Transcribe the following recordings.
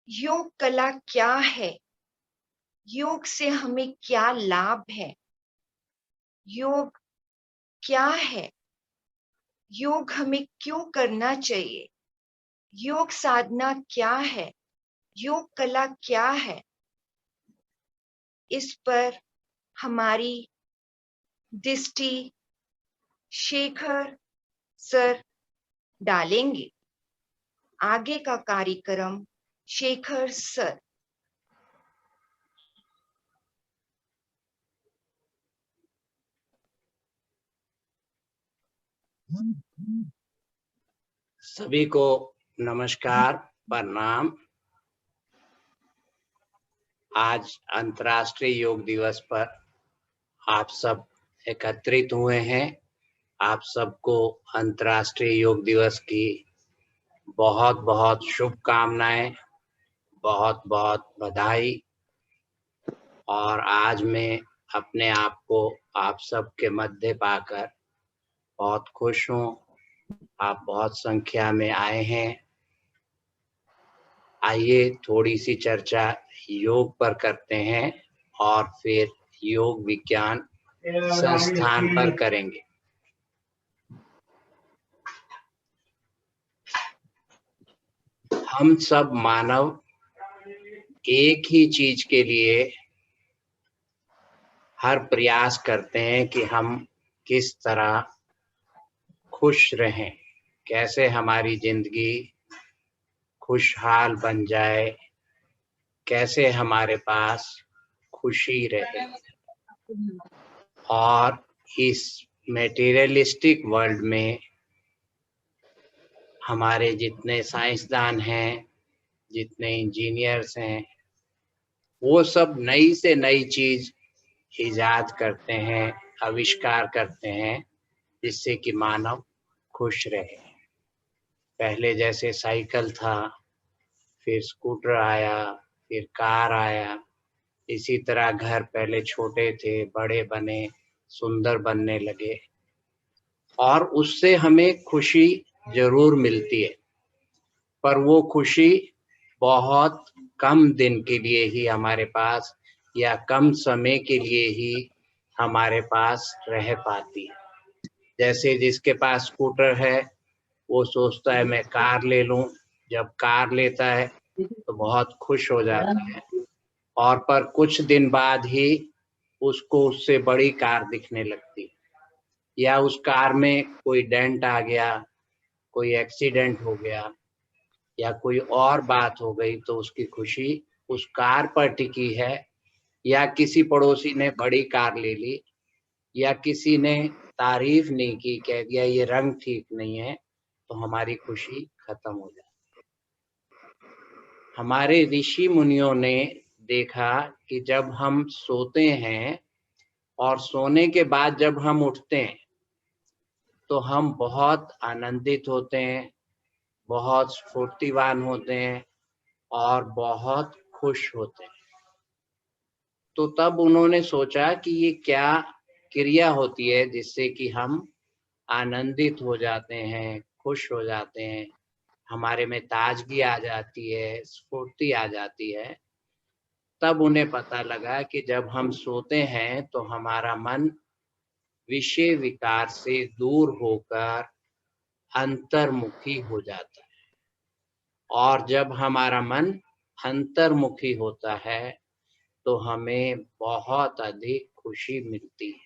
योग कला क्या है? योग से हमें क्या लाभ है? योग क्या है? योग हमें क्यों करना चाहिए? योग साधना क्या है? योग कला क्या है? इस पर हमारी दृष्टि शेखर सर डालेंगे। आगे का कार्यक्रम शेखर सर। सभी को नमस्कार, प्रणाम। आज अंतर्राष्ट्रीय योग दिवस पर आप सब एकत्रित हुए हैं। आप सबको अंतर्राष्ट्रीय योग दिवस की बहुत बहुत शुभकामनाएं, बहुत बहुत बधाई। और आज मैं अपने आप को आप सबके मध्य पाकर बहुत खुश हूँ। आप बहुत संख्या में आए हैं। आइए थोड़ी सी चर्चा योग पर करते हैं और फिर योग विज्ञान संस्थान पर करेंगे। हम सब मानव एक ही चीज के लिए हर प्रयास करते हैं कि हम किस तरह खुश रहें, कैसे हमारी जिंदगी खुशहाल बन जाए, कैसे हमारे पास खुशी रहे। और इस मेटीरियलिस्टिक वर्ल्ड में हमारे जितने साइंसदान हैं, जितने इंजीनियर्स हैं, वो सब नई से नई चीज इजाद करते हैं, आविष्कार करते हैं, जिससे कि मानव खुश रहे। पहले जैसे साइकिल था, फिर स्कूटर आया, फिर कार आया। इसी तरह घर पहले छोटे थे, बड़े बने, सुंदर बनने लगे और उससे हमें खुशी जरूर मिलती है, पर वो खुशी बहुत कम दिन के लिए ही हमारे पास या कम समय के लिए ही हमारे पास रह पाती है। जैसे जिसके पास स्कूटर है वो सोचता है मैं कार ले लूं, जब कार लेता है तो बहुत खुश हो जाता है और पर कुछ दिन बाद ही उसको उससे बड़ी कार दिखने लगती है, या उस कार में कोई डेंट आ गया, कोई एक्सीडेंट हो गया या कोई और बात हो गई तो उसकी खुशी उस कार पर टिकी है, या किसी पड़ोसी ने बड़ी कार ले ली, या किसी ने तारीफ नहीं की, कह दिया ये रंग ठीक नहीं है, तो हमारी खुशी खत्म हो जाती। हमारे ऋषि मुनियों ने देखा कि जब हम सोते हैं और सोने के बाद जब हम उठते हैं तो हम बहुत आनंदित होते हैं, बहुत स्फूर्तिवान होते हैं और बहुत खुश होते हैं। तो तब उन्होंने सोचा कि ये क्या क्रिया होती है जिससे कि हम आनंदित हो जाते हैं, खुश हो जाते हैं, हमारे में ताजगी आ जाती है, स्फूर्ति आ जाती है। तब उन्हें पता लगा कि जब हम सोते हैं तो हमारा मन विषय विकार से दूर होकर अंतर्मुखी हो जाता है, और जब हमारा मन अंतर्मुखी होता है तो हमें बहुत अधिक खुशी मिलती है।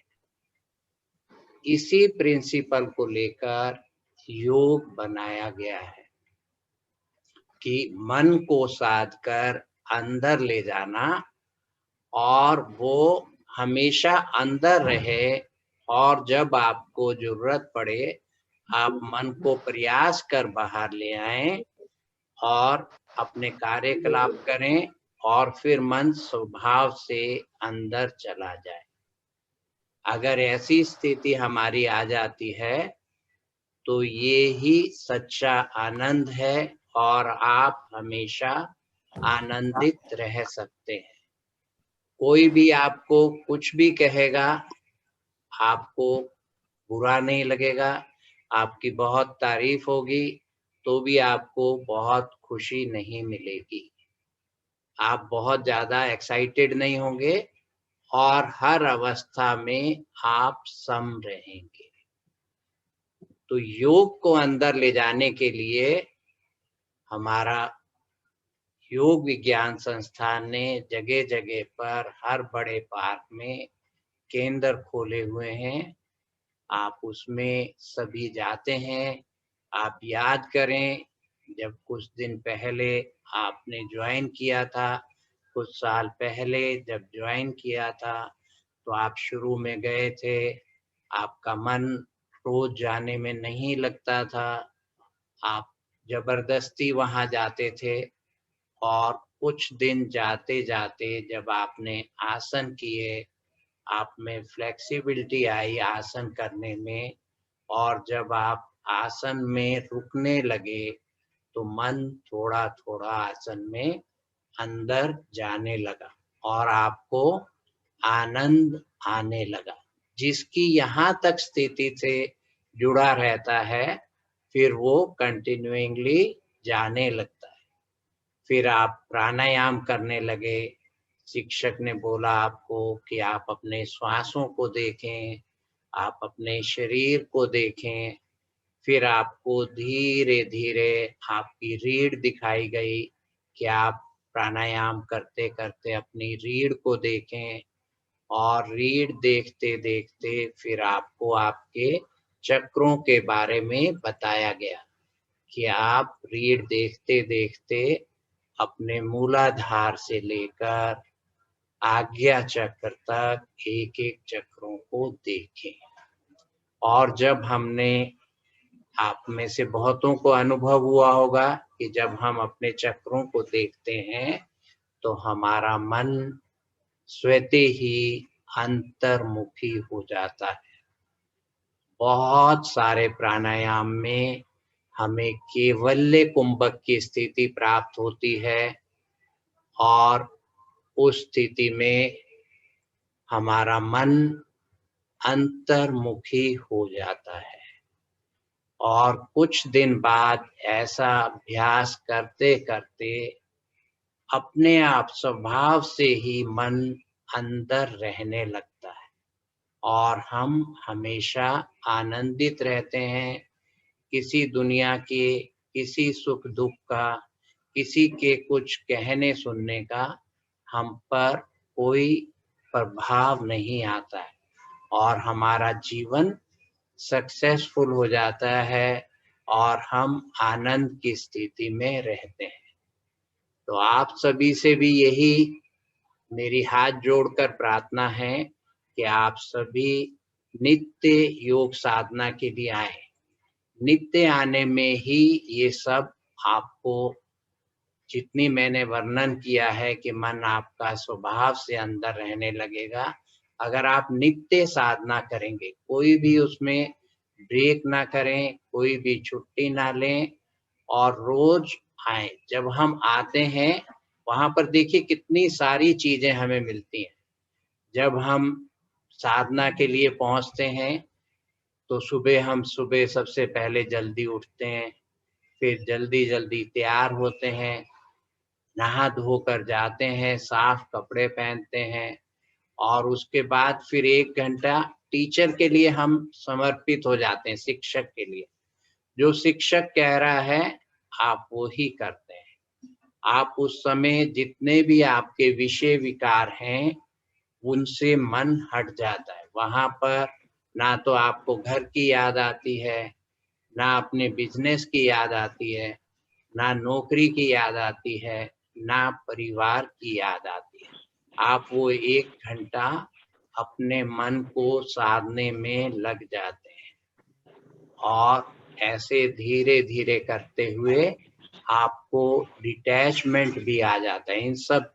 इसी प्रिंसिपल को लेकर योग बनाया गया है कि मन को साध कर अंदर ले जाना और वो हमेशा अंदर रहे, और जब आपको जरूरत पड़े आप मन को प्रयास कर बाहर ले आएं और अपने कार्यकलाप करें और फिर मन स्वभाव से अंदर चला जाए। अगर ऐसी स्थिति हमारी आ जाती है तो ये ही सच्चा आनंद है और आप हमेशा आनंदित रह सकते हैं। कोई भी आपको कुछ भी कहेगा, आपको बुरा नहीं लगेगा, आपकी बहुत तारीफ होगी तो भी आपको बहुत खुशी नहीं मिलेगी। आप बहुत ज़्यादा एक्साइटेड नहीं होंगे और हर अवस्था में आप सम रहेंगे। तो योग को अंदर ले जाने के लिए हमारा योग विज्ञान संस्थान ने जगह-जगह पर हर बड़े पार्क में केंद्र खोले हुए हैं। आप उसमें सभी जाते हैं। आप याद करें, जब कुछ दिन पहले आपने जॉइन किया था, कुछ साल पहले जब जॉइन किया था, तो आप शुरू में गए थे, आपका मन रोज जाने में नहीं लगता था, आप जबरदस्ती वहाँ जाते थे और कुछ दिन जाते-जाते जब आपने आसन किए, आप में फ्लेक्सिबिलिटी आई आसन करने में, और जब आप आसन में रुकने लगे, तो मन थोड़ा-थोड़ा आसन में अंदर जाने लगा और आपको आनंद आने लगा। जिसकी यहाँ तक स्थिति से जुड़ा रहता है, फिर वो कंटिन्यूइंगली जाने लगता है। फिर आप प्राणायाम करने लगे। शिक्षक ने बोला आपको कि आप अपने श्वासों को देखें, आप अपने शरीर को देखें। फिर आपको धीरे-धीरे आपकी रीढ़ दिखाई गई कि आप प्राणायाम करते-करते अपनी रीढ़ को देखें, और रीढ़ देखते-देखते फिर आपको आपके चक्रों के बारे में बताया गया कि आप रीढ़ देखते-देखते अपने मूलाधार से लेकर आज्ञा चक्र तक एक-एक चक्रों को देखें। और जब हमने, आप में से बहुतों को अनुभव हुआ होगा कि जब हम अपने चक्रों को देखते हैं, तो हमारा मन स्वतः ही अंतर्मुखी हो जाता है। बहुत सारे प्राणायाम में हमें कैवल्य कुंभक की स्थिति प्राप्त होती है, और उस स्थिति में हमारा मन अंतर्मुखी हो जाता है। और कुछ दिन बाद ऐसा अभ्यास करते-करते अपने आप स्वभाव से ही मन अंदर रहने लगता है और हम हमेशा आनंदित रहते हैं। किसी दुनिया के किसी सुख-दुःख का, किसी के कुछ कहने सुनने का हम पर कोई प्रभाव नहीं आता है और हमारा जीवन सक्सेसफुल हो जाता है और हम आनंद की स्थिति में रहते हैं। तो आप सभी से भी यही मेरी हाथ जोड़कर प्रार्थना है कि आप सभी नित्य योग साधना के लिए आएं। नित्य आने में ही ये सब आपको, जितनी मैंने वर्णन किया है कि मन आपका स्वभाव से अंदर रहने लगेगा, अगर आप नित्य साधना करेंगे, कोई भी उसमें ब्रेक ना करें, कोई भी छुट्टी ना लें और रोज आएं। जब हम आते हैं, वहाँ पर देखिए कितनी सारी चीजें हमें मिलती हैं। जब हम साधना के लिए पहुँचते हैं, तो सुबह सबसे पहले जल्दी उठते हैं, फिर जल्दी-जल्दी तैयार होते हैं, नहा धोकर जाते हैं, साफ कपड़े पहनते हैं और उसके बाद फिर 1 घंटा टीचर के लिए हम समर्पित हो जाते हैं, शिक्षक के लिए। जो शिक्षक कह रहा है, आप वो ही करते हैं। आप उस समय जितने भी आपके विषय विकार हैं, उनसे मन हट जाता है। वहाँ पर ना तो आपको घर की याद आती है, ना अपने बिज़नेस की याद आती है, ना नौकरी की याद आती है, ना परिवार की याद आती है। आप वो 1 घंटा अपने मन को साधने में लग जाते हैं और ऐसे धीरे-धीरे करते हुए आपको डिटैचमेंट भी आ जाता है। इन सब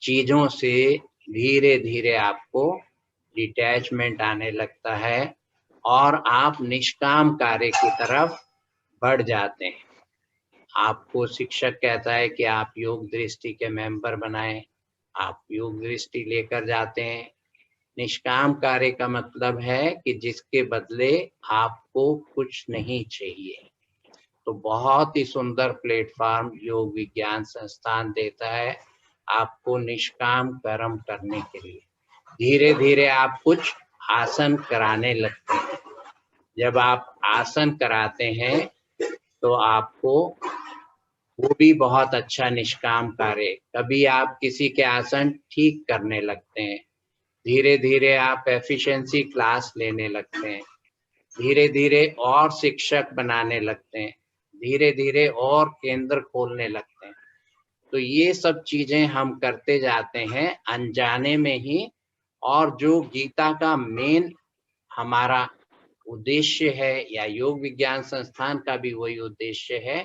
चीज़ों से धीरे-धीरे आपको डिटैचमेंट आने लगता है और आप निष्काम कार्य की तरफ बढ़ जाते हैं। आपको शिक्षक कहता है कि आप योग दृष्टि के मेंबर बनाएं, आप योग दृष्टि लेकर जाते हैं। निष्काम कार्य का मतलब है कि जिसके बदले आपको कुछ नहीं चाहिए। तो बहुत ही सुंदर प्लेटफॉर्म योग विज्ञान संस्थान देता है आपको निष्काम कर्म करने के लिए। धीरे धीरे आप कुछ आसन कराने लगते हैं। जब आप आसन कराते हैं तो आपको वो भी बहुत अच्छा निष्काम कार्य। कभी आप किसी के आसन ठीक करने लगते हैं, धीरे धीरे आप एफिशिएंसी क्लास लेने लगते हैं, धीरे धीरे और शिक्षक बनाने लगते हैं, धीरे धीरे और केंद्र खोलने लगते हैं। तो ये सब चीजें हम करते जाते हैं अनजाने में ही। और जो गीता का मेन हमारा उद्देश्य है, या योग विज्ञान संस्थान का भी वही उद्देश्य है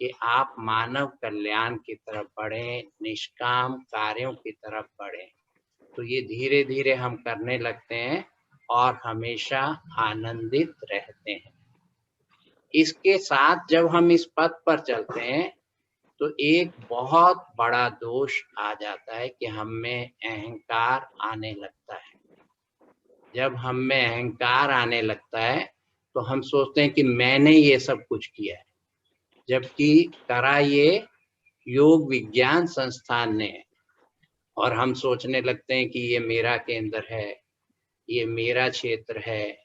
कि आप मानव कल्याण की तरफ बढ़ें, निष्काम कार्यों की तरफ बढ़ें। तो ये धीरे धीरे हम करने लगते हैं और हमेशा आनंदित रहते हैं। इसके साथ जब हम इस पथ पर चलते हैं तो एक बहुत बड़ा दोष आ जाता है कि हम में अहंकार आने लगता है। जब हम में अहंकार आने लगता है तो हम सोचते हैं कि मैंने ये सब कुछ किया है, जबकि करा ये योग विज्ञान संस्थान ने है। और हम सोचने लगते हैं कि ये मेरा केंद्र है, ये मेरा क्षेत्र है,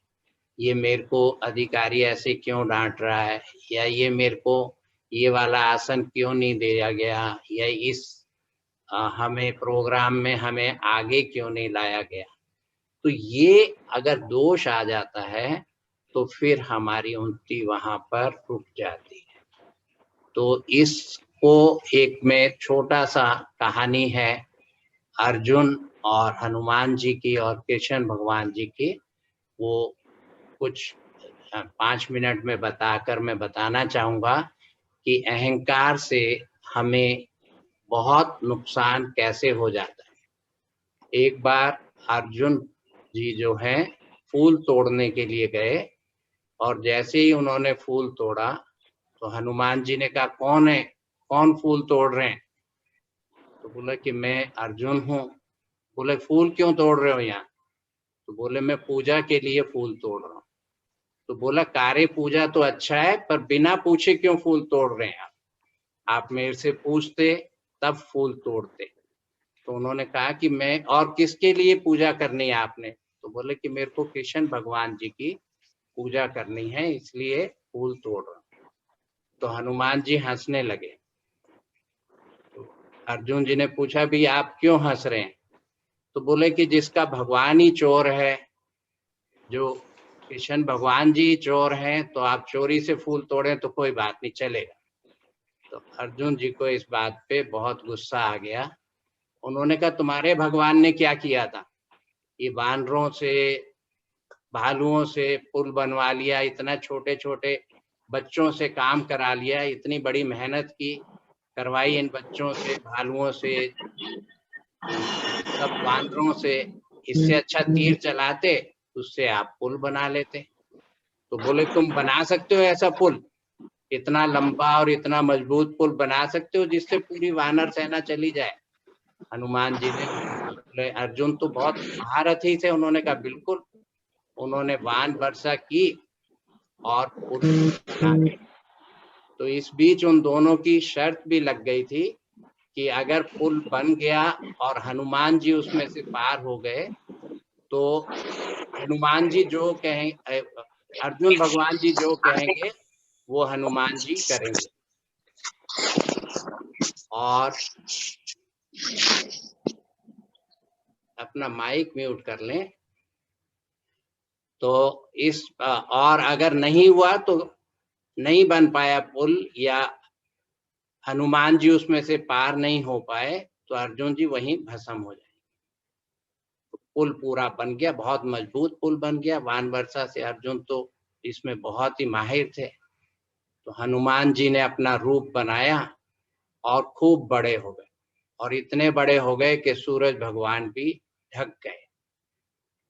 ये मेरे को अधिकारी ऐसे क्यों डांट रहा है, या ये मेरे को ये वाला आसन क्यों नहीं दिया गया, या इस हमें प्रोग्राम में हमें आगे क्यों नहीं लाया गया। तो ये अगर दोष आ जाता है तो फिर हमारी उन्नति वहां पर रुक जाती है। तो इसको एक में छोटा सा कहानी है अर्जुन और हनुमान जी की और कृष्ण भगवान जी की, वो कुछ 5 मिनट में बताकर मैं बताना चाहूँगा कि अहंकार से हमें बहुत नुकसान कैसे हो जाता है। एक बार अर्जुन जी जो हैं फूल तोड़ने के लिए गए, और जैसे ही उन्होंने फूल तोड़ा तो हनुमान जी ने कहा, कौन है, कौन फूल तोड़ रहे हैं? तो बोला कि मैं अर्जुन हूँ। बोले फूल क्यों तोड़ रहे हो यहाँ? तो बोले मैं पूजा के लिए फूल तोड़ रहा हूँ। तो बोला कार्य पूजा तो अच्छा है, पर बिना पूछे क्यों फूल तोड़ रहे हैं आप मेरे से पूछते तब फूल तोड़ते। तो उन्होंने कहा कि मैं, और किसके लिए पूजा करनी है आपने? तो बोले कि मेरे को कृष्ण भगवान जी की पूजा करनी है, इसलिए फूल तोड़ रहा हूँ। तो हनुमान जी हंसने लगे। तो अर्जुन जी ने पूछा भी आप क्यों हंस रहे हैं? तो बोले कि जिसका भगवान ही चोर है, जो कृष्ण भगवान जी चोर हैं, तो आप चोरी से फूल तोड़ें तो कोई बात नहीं, चलेगा। तो अर्जुन जी को इस बात पे बहुत गुस्सा आ गया। उन्होंने कहा तुम्हारे भगवान ने क्या किया था? ये बानरों से, भालुओं से पुल बनवा लिया, इतना छोटे छोटे बच्चों से काम करा लिया, इतनी बड़ी मेहनत की करवाई इन बच्चों से, भालुओं से, सब बानरों से। इससे अच्छा तीर चलाते, उससे आप पुल बना लेते। तो बोले तुम बना सकते हो ऐसा पुल? इतना लंबा और इतना मजबूत पुल बना सकते हो जिससे पूरी वानर सेना चली जाए? हनुमान जी ने बोले, अर्जुन तो बहुत महारथी थे। उन्होंने कहा बिल्कुल। उन्होंने बाण वर्षा की और पुल बना दिया। तो इस बीच उन दोनों की शर्त भी लग गई थी कि अगर पुल बन गया और हनुमान जी उसमें से पार हो गए तो हनुमान जी जो कहें, अर्जुन भगवान जी जो कहेंगे वो हनुमान जी करेंगे। और अपना माइक म्यूट कर लें। तो इस और अगर नहीं हुआ तो नहीं बन पाया पुल, या हनुमान जी उसमें से पार नहीं हो पाए, तो अर्जुन जी वहीं भस्म हो जाएंगे। तो पुल पूरा बन गया, बहुत मजबूत पुल बन गया। वान वर्षा से अर्जुन तो इसमें बहुत ही माहिर थे। तो हनुमान जी ने अपना रूप बनाया और खूब बड़े हो गए, और इतने बड़े हो गए कि सूरज भगवान भी ढक गए।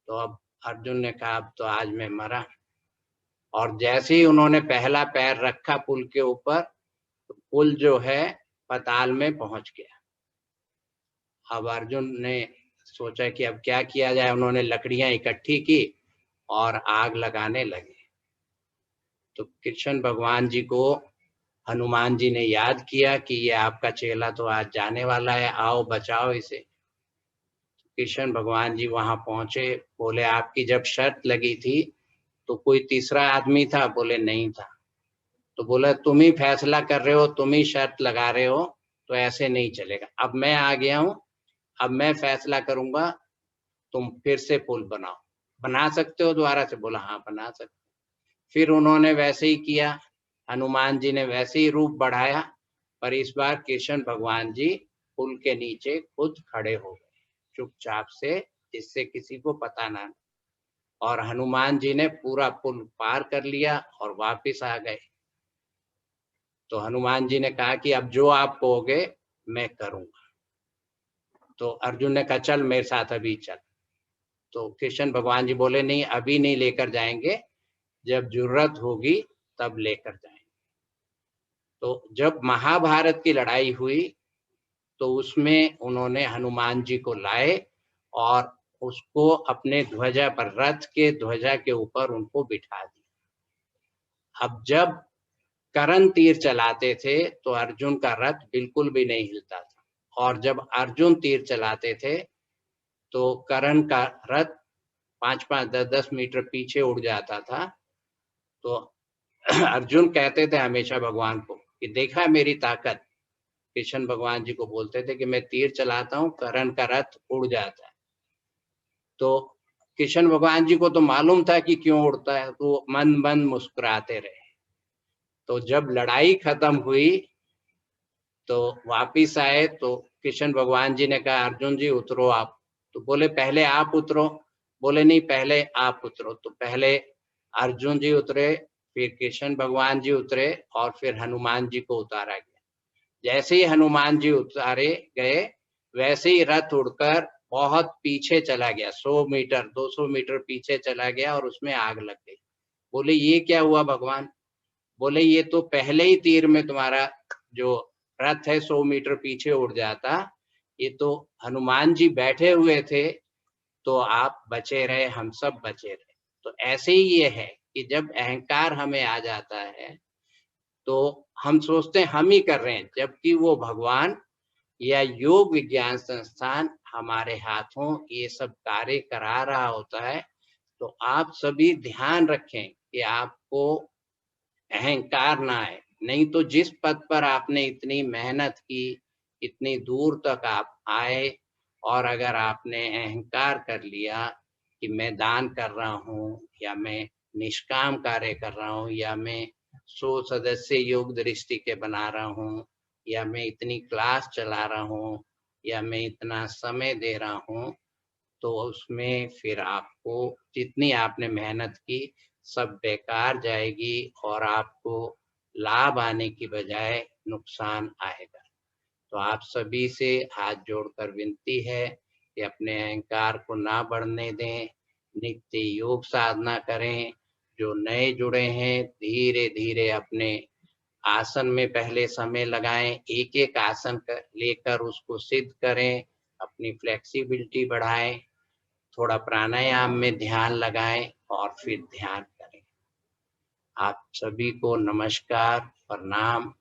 तो अब अर्जुन ने कहा अब तो आज मैं मरा। और जैसे ही उन्होंने पहला पैर रखा पुल के ऊपर, तो पुल जो है पाताल में पहुंच गया। अब अर्जुन ने सोचा कि अब क्या किया जाए। उन्होंने लकड़ियां इकट्ठी की और आग लगाने लगे। तो कृष्ण भगवान जी को हनुमान जी ने याद किया कि ये आपका चेला तो आज जाने वाला है, आओ बचाओ इसे। कृष्ण भगवान जी वहां पहुंचे, बोले आपकी जब शर्त लगी थी तो कोई तीसरा आदमी था? बोले नहीं था। तो बोला तुम ही फैसला कर रहे हो, तुम ही शर्त लगा रहे हो, तो ऐसे नहीं चलेगा। अब मैं आ गया हूं, अब मैं फैसला करूंगा, तुम फिर से पुल बनाओ। बना सकते हो दोबारा से? बोला हाँ बना सकते। फिर उन्होंने वैसे ही किया, हनुमान जी ने वैसे ही रूप बढ़ाया, पर इस बार कृष्ण भगवान जी पुल के नीचे खुद खड़े हो गए चुपचाप से, जिससे किसी को पता ना। और हनुमान जी ने पूरा पुल पार कर लिया और वापस आ गए। तो हनुमान जी ने कहा कि अब जो आप कहोगे मैं करूंगा। तो अर्जुन ने कहा चल मेरे साथ अभी चल। तो कृष्ण भगवान जी बोले नहीं, अभी नहीं लेकर जाएंगे, जब जरूरत होगी तब लेकर जाएंगे। तो जब महाभारत की लड़ाई हुई तो उसमें उन्होंने हनुमान जी को लाए और उसको अपने ध्वजा पर, रथ के ध्वजा के ऊपर उनको बिठा दिया। अब जब कर्ण तीर चलाते थे तो अर्जुन का रथ बिल्कुल भी नहीं हिलता था, और जब अर्जुन तीर चलाते थे तो कर्ण का रथ 5-5, 10-10 मीटर पीछे उड़ जाता था। तो अर्जुन कहते थे हमेशा भगवान को कि देखा मेरी ताकत। कृष्ण भगवान जी को बोलते थे कि मैं तीर चलाता हूँ, कर्ण का रथ उड़ जाता है। तो कृष्ण भगवान जी को तो मालूम था कि क्यों उड़ता है, तो मन मन मुस्कुराते रहे। तो जब लड़ाई खत्म हुई तो वापिस आए तो कृष्ण भगवान जी ने कहा अर्जुन जी उतरो आप। तो बोले पहले आप उतरो। बोले नहीं, पहले आप उतरो। तो पहले अर्जुन जी उतरे, फिर कृष्ण भगवान जी उतरे और फिर हनुमान जी को उतारा गया। जैसे ही हनुमान जी उतारे गए वैसे ही रथ उड़कर बहुत पीछे चला गया, 100 मीटर 200 मीटर पीछे चला गया और उसमें आग लग गई। बोले ये क्या हुआ भगवान? बोले ये तो पहले ही तीर में तुम्हारा जो रथ है 100 मीटर पीछे उड़ जाता, ये तो हनुमान जी बैठे हुए थे तो आप बचे रहे, हम सब बचे रहे। तो ऐसे ही ये है कि जब अहंकार हमें आ जाता है तो हम सोचते हैं हम ही कर रहे हैं, जबकि वो भगवान या योग विज्ञान संस्थान हमारे हाथों ये सब कार्य करा रहा होता है। तो आप सभी ध्यान रखें कि आपको अहंकार ना आए। नहीं तो जिस पद पर आपने इतनी मेहनत की, इतनी दूर तक आप आए, और अगर आपने अहंकार कर लिया कि मैं दान कर रहा हूँ, या मैं निष्काम कार्य कर रहा हूँ, या मैं 100 सदस्य योग दृष्टि के बना रहा हूँ, या मैं इतनी क्लास चला रहा हूँ, या मैं इतना समय दे रहा हूँ, तो उसमें फिर आपको जितनी आपने मेहनत की सब बेकार जाएगी और आपको लाभ आने की बजाय नुकसान आएगा। तो आप सभी से हाथ जोड़कर विनती है कि अपने अहंकार को ना बढ़ने दें, नित्य योग साधना करें। जो नए जुड़े हैं धीरे धीरे अपने आसन में पहले समय लगाएं, एक एक आसन लेकर उसको सिद्ध करें, अपनी फ्लेक्सिबिलिटी बढ़ाएं, थोड़ा प्राणायाम में ध्यान लगाएं और फिर ध्यान करें। आप सभी को नमस्कार, प्रणाम।